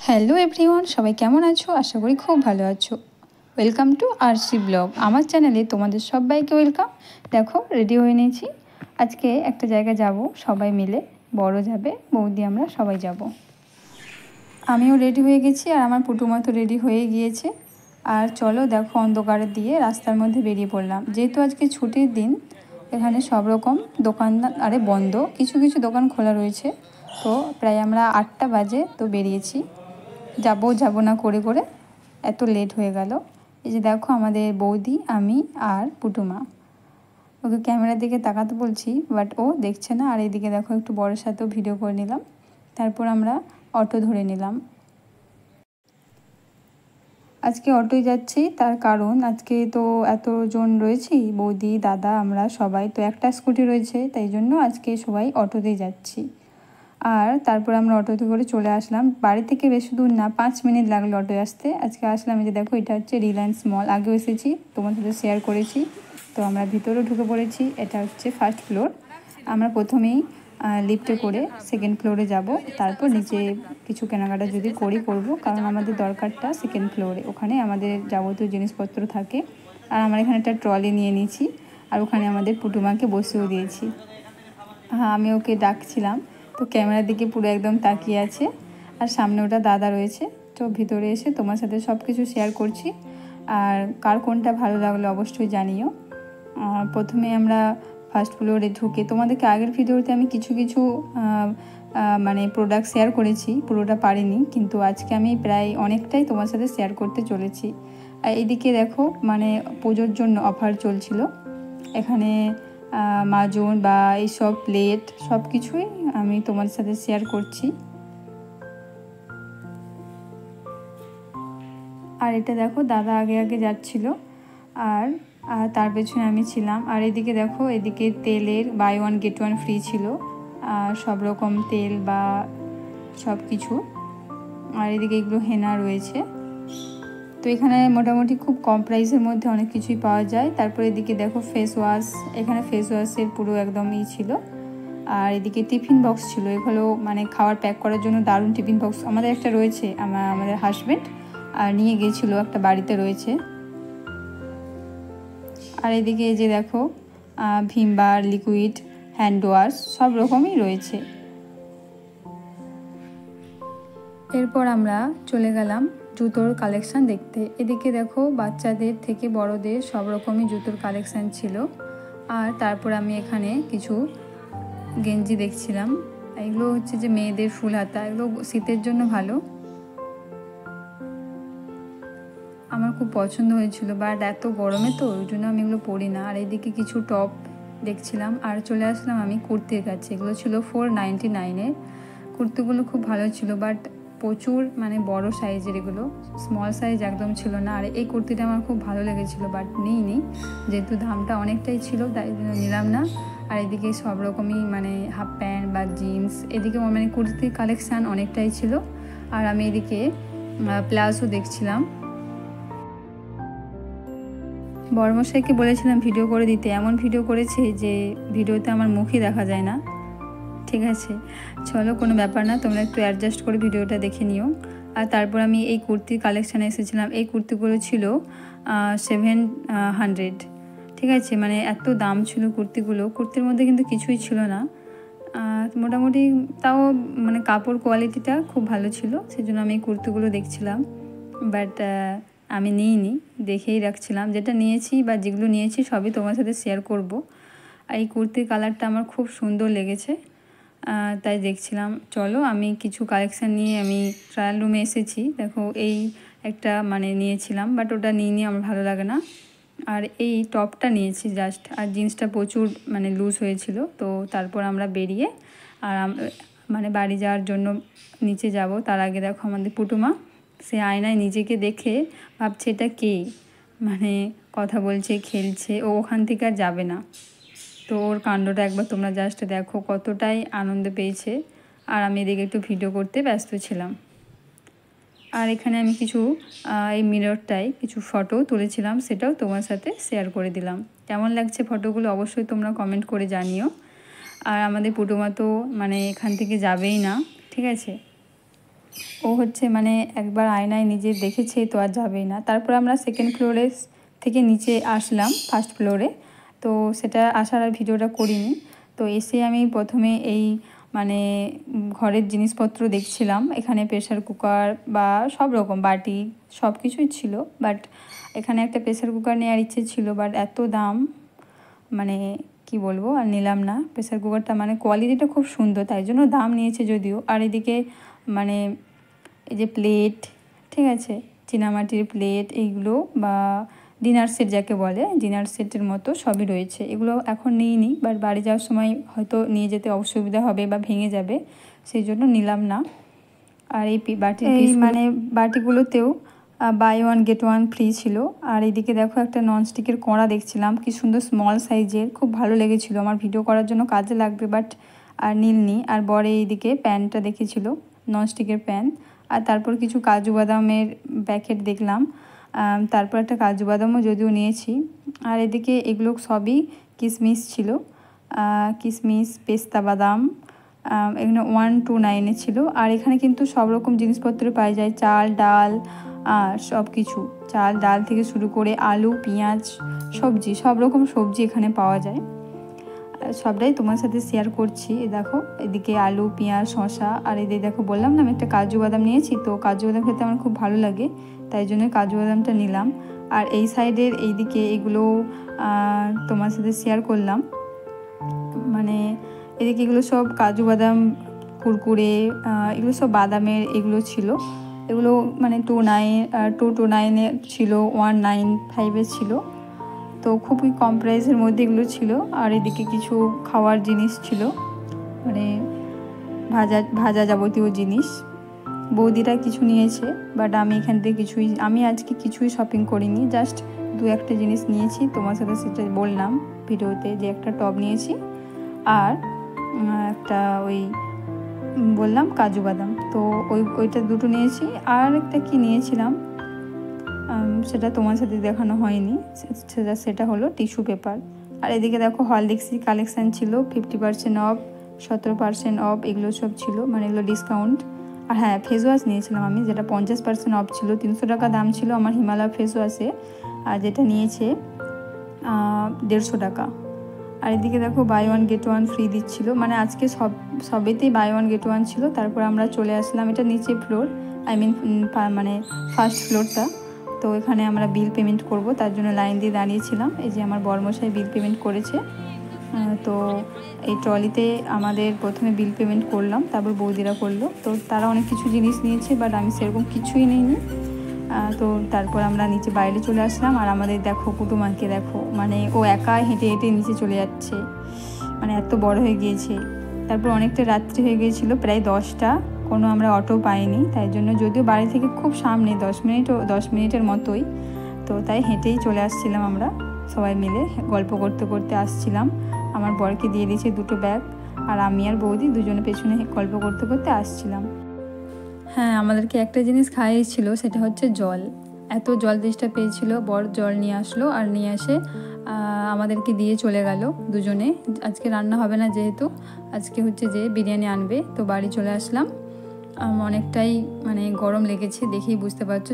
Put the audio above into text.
Hello everyone, সবাই কেমন আছো? আশা করি খুব ভালো আছো। Welcome to RC blog. আমার চ্যানেলে তোমাদের সবাইকে ওয়েলকাম। দেখো, রেডি হয়ে নিয়েছি। আজকে একটা জায়গায় যাব, সবাই মিলে। বড় যাবে, বৌদি, আমরা সবাই যাব। আমিও রেডি হয়ে গেছি আর আমার পুটুমা তো রেডি হয়ে গিয়েছে। আর চলো, দেখো, অন্ধকারের দিয়ে রাস্তার মধ্যে বেরিয়ে পড়লাম। যেহেতু আজকে ছুটির দিন, এখানে সব রকম দোকান আরে বন্ধ, কিছু কিছু দোকান খোলা রয়েছে। তো প্রায় আমরা 8টা বাজে তো বেরিয়েছি। যাব না করে করে এত লেট হয়ে গেল। এই যে দেখো, আমাদের বৌদি, আমি আর পুটুমা। ওকে ক্যামেরার দিকে তাকাতে বলছি, বাট ও দেখছে না। আর এইদিকে দেখো, একটু বড়ের সাথেও ভিডিও করে নিলাম। তারপর আমরা অটো ধরে নিলাম। আজকে অটোয় যাচ্ছি, তার কারণ আজকে তো এতজন রয়েছি, বৌদি, দাদা, আমরা সবাই তো একটা স্কুটি রয়েছে, তাই জন্য আজকে সবাই অটোতেই যাচ্ছি। আর তারপর আমরা অটোতে করে চলে আসলাম। বাড়ি থেকে বেশি দূর না, 5 মিনিট লাগলো অটোয় আসতে। আজকে আসলাম, এই যে দেখো, এটা হচ্ছে রিলায়েন্স মল। আগেও এসেছি, তোমার সাথে শেয়ার করেছি। তো আমরা ভিতরেও ঢুকে পড়েছি। এটা হচ্ছে ফার্স্ট ফ্লোর। আমরা প্রথমেই লিফটে করে সেকেন্ড ফ্লোরে যাব। তারপর নিচে কিছু কেনাকাটা যদি করব, কারণ আমাদের দরকারটা সেকেন্ড ফ্লোরে, ওখানে আমাদের যাবতীয় জিনিসপত্র থাকে। আর আমরা এখানে একটা ট্রলি নিয়ে নিয়েছি, আর ওখানে আমাদের পুটুমাকে বসেও দিয়েছি। হ্যাঁ, আমি ওকে ডাকছিলাম, তো ক্যামেরার দিকে পুরো একদম তাকিয়ে আছে। আর সামনে ওটা দাদা রয়েছে। তো ভিতরে এসে তোমার সাথে সব কিছু শেয়ার করছি। আর কার কোনটা ভালো লাগলো অবশ্যই জানিও। প্রথমে আমরা ফার্স্ট ফ্লোরে ঢুকে, তোমাদেরকে আগের ভিডিওতে আমি কিছু কিছু মানে প্রোডাক্ট শেয়ার করেছি, পুরোটা পারিনি, কিন্তু আজকে আমি প্রায় অনেকটাই তোমার সাথে শেয়ার করতে চলেছি। আর এইদিকে দেখো, মানে পুজোর জন্য অফার চলছিল এখানে। মাজন বা এইসব প্লেট সব কিছুই আমি তোমার সাথে শেয়ার করছি। আর এটা দেখো, দাদা আগে আগে যাচ্ছিল, আর তার পেছনে আমি ছিলাম। আর এদিকে দেখো, এদিকে তেলের buy one get one free ছিল, সব রকম তেল বা সব কিছু। আর এদিকে এগুলো হেনা রয়েছে। তো এখানে মোটামুটি খুব কম প্রাইসের মধ্যে অনেক কিছুই পাওয়া যায়। তারপর এদিকে দেখো ফেস ওয়াশ, এখানে ফেস ওয়াশের পুরো একদম ছিল। আর এদিকে টিফিন বক্স ছিল, এগুলো মানে খাবার প্যাক করার জন্য দারুণ টিফিন বক্স আমাদের একটা রয়েছে, আমাদের হাজব্যান্ড আর নিয়ে গিয়েছিলো, একটা বাড়িতে রয়েছে। আর এদিকে যে দেখো, ভিম বার, লিকুইড, হ্যান্ড ওয়াশ সব রকমই রয়েছে। এরপর আমরা চলে গেলাম জুতোর কালেকশান দেখতে। এদিকে দেখো, বাচ্চাদের থেকে বড়দের সব রকমই জুতোর কালেকশান ছিল। আর তারপর আমি এখানে কিছু গেঞ্জি দেখছিলাম। এগুলো হচ্ছে যে মেয়েদের ফুল হাতা, এগুলো শীতের জন্য ভালো। আমার খুব পছন্দ হয়েছিল, বাট এত গরমে তো ওই জন্য আমি এগুলো পরি না। আর এদিকে কিছু টপ দেখছিলাম। আর চলে আসলাম আমি কুর্তির কাছে। এগুলো ছিল 499-এর। কুর্তিগুলো খুব ভালো ছিল, বাট প্রচুর মানে বড় সাইজের, এগুলো স্মল সাইজ একদম ছিল না। আর এই কুর্তিটা আমার খুব ভালো লেগেছিলো, বাট নিইনি, যেহেতু দামটা অনেকটাই ছিল, তাই জন্য নিলাম না। আর এদিকে সব রকমই মানে হাফ প্যান্ট বা জিন্স, এদিকে মানে কুর্তির কালেকশান অনেকটাই ছিল। আর আমি এদিকে প্লাজো দেখছিলাম। বড়মশাইকে বলেছিলাম ভিডিও করে দিতে, এমন ভিডিও করেছে যে ভিডিওতে আমার মুখই দেখা যায় না। ঠিক আছে, চলো, কোনো ব্যাপার না, তোমরা একটু অ্যাডজাস্ট করে ভিডিওটা দেখে নিও। আর তারপর আমি এই কুর্তির কালেকশানে এসেছিলাম। এই কুর্তিগুলো ছিল 700। ঠিক আছে, মানে এত দাম ছিল কুর্তিগুলো। কুর্তির মধ্যে কিন্তু কিছুই ছিল না, মোটামুটি, তাও মানে কাপড় কোয়ালিটিটা খুব ভালো ছিল, সেজন্য আমি এই কুর্তিগুলো দেখছিলাম। বাট আমি নিইনি, দেখেই রাখছিলাম। যেটা নিয়েছি বা যেগুলো নিয়েছি সবই তোমার সাথে শেয়ার করব। আর এই কুর্তির কালারটা আমার খুব সুন্দর লেগেছে, তাই দেখছিলাম। চলো, আমি কিছু কালেকশান নিয়ে আমি ট্রায়াল রুমে এসেছি। দেখো, এই একটা মানে নিয়েছিলাম, বাট ওটা নিইনি, আমার ভালো লাগে না। আর এই টপটা নিয়েছি জাস্ট, আর জিন্সটা প্রচুর মানে লুজ হয়েছিল। তো তারপর আমরা বেরিয়ে আর মানে বাড়ি যাওয়ার জন্য নিচে যাব। তার আগে দেখো, আমাদের পুটুমা সে আয়নায় নিজেকে দেখে ভাবছে এটা কে, মানে কথা বলছে, খেলছে, ও ওখান থেকে আর যাবে না। তো ওর কাণ্ডটা একবার তোমরা জাস্ট দেখো, কতটাই আনন্দ পেয়েছে। আর আমি এদিকে একটু ভিডিও করতে ব্যস্ত ছিলাম। আর এখানে আমি কিছু এই মিররটাই কিছু ফটো তুলেছিলাম, সেটাও তোমার সাথে শেয়ার করে দিলাম। কেমন লাগছে ফটোগুলো অবশ্যই তোমরা কমেন্ট করে জানিও। আর আমাদের পুটুমা তো মানে এখান থেকে যাবেই না, ঠিক আছে। ও হচ্ছে মানে একবার আয়নায় নিজে দেখেছে তো আর যাবেই না। তারপর আমরা সেকেন্ড ফ্লোরে থেকে নিচে আসলাম ফার্স্ট ফ্লোরে, তো সেটা আসার আর ভিডিওটা করিনি। তো এসে আমি প্রথমে এই মানে ঘরের জিনিসপত্র দেখছিলাম, এখানে প্রেশার কুকার বা সব রকম বাটি সব কিছুই ছিল, বাট এখানে একটা প্রেশার কুকার নেওয়ার ইচ্ছে ছিল, বাট এত দাম মানে কি বলবো, আর নিলাম না। প্রেশার কুকারটা মানে কোয়ালিটিটা খুব সুন্দর, তাই জন্য দাম নিয়েছে যদিও। আর এদিকে মানে এই যে প্লেট, ঠিক আছে, চীনামাটির প্লেট এইগুলো বা ডিনার সেট যাকে বলে, ডিনার সেটের মতো সবই রয়েছে। এগুলো এখন নিইনি, বাট বাড়ি যাওয়ার সময় হয়তো নিয়ে যেতে অসুবিধা হবে বা ভেঙে যাবে, সেই জন্য নিলাম না। আর এই বাটি মানে বাটিগুলোতেও buy one get one free ছিল। আর এদিকে দেখো একটা ননস্টিকের কড়া দেখছিলাম, কি সুন্দর স্মল সাইজের, খুব ভালো লেগেছিলো, আমার ভিডিও করার জন্য কাজে লাগবে, বাট আর নিলনি। আর বরে এইদিকে প্যানটা দেখেছিল, ননস্টিকের প্যান। আর তারপর কিছু কাজু বাদামের প্যাকেট দেখলাম, তারপর একটা কাজু বাদামও যদিও নিয়েছি। আর এদিকে এগুলো সবই কিশমিশ ছিল, কিশমিশ, পেস্তা বাদাম, এখানে 129 ছিল। আর এখানে কিন্তু সব রকম জিনিসপত্র পাওয়া যায়, চাল ডাল সব কিছু, চাল ডাল থেকে শুরু করে আলু পেঁয়াজ সবজি, সব রকম সবজি এখানে পাওয়া যায়। সবটাই তোমার সাথে শেয়ার করছি। দেখো এদিকে আলু পেঁয়াজ শসা, আর এদিকে দেখো বললাম না আমি একটা কাজু বাদাম নিয়েছি, তো কাজু বাদাম খেতে আমার খুব ভালো লাগে, তাই জন্য কাজু বাদামটা নিলাম। আর এই সাইডের এইদিকে এগুলো তোমার সাথে শেয়ার করলাম, মানে এদিকে এগুলো সব কাজু বাদাম কুরকুরে, এগুলো সব বাদামের এগুলো ছিল। এগুলো মানে 229 ছিল, 195 ছিল, তো খুবই কম প্রাইসের মধ্যে এগুলো ছিল। আর এদিকে কিছু খাওয়ার জিনিস ছিল, মানে ভাজা যাবতীয় জিনিস। বৌদিরা কিছু নিয়েছে, বাট আমি এখান থেকে আমি আজকে কিছুই শপিং করিনি, জাস্ট 2-1টা জিনিস নিয়েছি, তোমার সাথে সেটা বললাম ভিডিওতে, যে একটা টপ নিয়েছি আর একটা ওই বললাম কাজু বাদাম, তো ওইটা দুটো নিয়েছি। আর একটা কি নিয়েছিলাম সেটা তোমার সাথে দেখানো হয়নি, সেটা হলো টিস্যু পেপার। আর এদিকে দেখো হরলিক্সের কালেকশান ছিল, 50% অফ, 17% অফ, এগুলো সব ছিল, মানে এগুলো ডিসকাউন্ট। আর হ্যাঁ, ফেস ওয়াশ নিয়েছিলাম আমি, যেটা 50% অফ ছিল, 300 টাকা দাম ছিল আমার হিমালয় ফেস ওয়াশে, আর যেটা নিয়েছে 150 টাকা। আর এদিকে দেখো buy one get one free দিচ্ছিল, মানে আজকে সবেতেই বাই ওয়ান গেট ওয়ান ছিল। তারপর আমরা চলে আসলাম, এটা নিচে ফ্লোর, মানে ফার্স্ট ফ্লোরটা। তো এখানে আমরা বিল পেমেন্ট করব, তার জন্য লাইন দিয়ে দাঁড়িয়েছিলাম। এই যে আমার বরমশাই বিল পেমেন্ট করেছে, তো এই ট্রলিতে আমাদের প্রথমে বিল পেমেন্ট করলাম, তারপর বৌদিরা করলো। তো তারা অনেক কিছু জিনিস নিয়েছে, বাট আমি সেরকম কিছুই নিইনি। তো তারপর আমরা নিচে বাইরে চলে আসলাম। আর আমাদের দেখো কুটুমাকে দেখো, মানে ও একা হেঁটে হেঁটে নিচে চলে যাচ্ছে, মানে এত বড় হয়ে গিয়েছে। তারপর অনেকটা রাত্রি হয়ে গিয়েছিল, প্রায় 10টা, কোনো আমরা অটো পাইনি, তাই জন্য যদিও বাড়ি থেকে খুব সামনে 10 মিনিটের মতোই, তো তাই হেঁটেই চলে আসছিলাম আমরা সবাই মিলে, গল্প করতে করতে আসছিলাম। আমার বরকে দিয়ে দিয়েছে 2টো ব্যাগ, আর আমি আর বৌদি দুজনে পেছনে গল্প করতে করতে আসছিলাম। হ্যাঁ, আমাদেরকে একটা জিনিস খাইয়েছিল, সেটা হচ্ছে জল। এত জল তেষ্টা পেয়েছিল, বর জল নিয়ে আসলো, আর নিয়ে এসে আমাদেরকে দিয়ে চলে গেল দুজনে। আজকে রান্না হবে না, যেহেতু আজকে হচ্ছে যে বিরিয়ানি আনবে, তো বাড়ি চলে আসলাম। অনেকটাই মানে গরম লেগেছে, দেখেই বুঝতে পারছো।